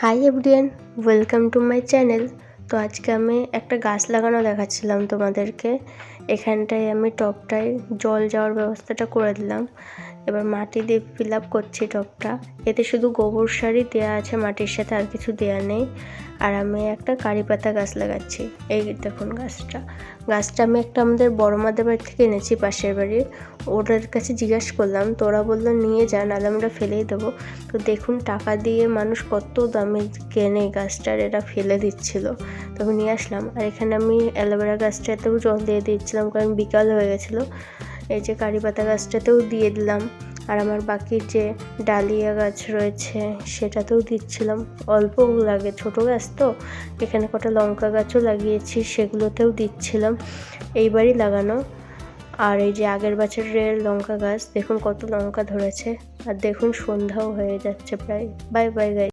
Hi everyone, welcome to my channel. তো আজকে আমি একটা গাছ লাগানো দেখাচ্ছিলাম তোমাদেরকে। এখানটায় আমি টবটায় জল যাওয়ার ব্যবস্থাটা করে দিলাম। এবার মাটি দিয়ে ফিল আপ করছি টবটা। এতে শুধু গোবর সারই দেওয়া আছে, মাটির সাথে আর কিছু দেওয়া নেই। আর আমি একটা কারি পাতা গাছ লাগাচ্ছি। এই দেখুন গাছটা আমি একটা আমাদের বড় মাদের বাড়ি থেকে এনেছি, পাশের বাড়ির। ওদের কাছে জিজ্ঞাসা করলাম, তো ওরা বললো নিয়ে যা, নাহলে আমরা ফেলেই দেবো। তো দেখুন টাকা দিয়ে মানুষ কত দামে কেনে গাছটার, এরা ফেলে দিচ্ছিল। তো আমি নিয়ে আসলাম। আর এখানে আমি অ্যালোভেরা গাছটাতেও জল দিয়ে দিচ্ছিলাম, কারণ বিকাল হয়ে গেছিলো। এই যে কারি পাতা গাছটাতেও দিয়ে দিলাম। আর আমার বাকি যে ডালিয়া গাছ রয়েছে সেটাতেও দিচ্ছিলাম। অল্প লাগে, ছোটো গাছ তো। এখানে কটা লঙ্কা গাছও লাগিয়েছি, সেগুলোতেও দিচ্ছিলাম। এইবারই লাগানো। আর এই যে আগের বছরের লঙ্কা গাছ, দেখুন কত লঙ্কা ধরেছে। আর দেখুন সন্ধ্যাও হয়ে যাচ্ছে প্রায়। Bye bye guys.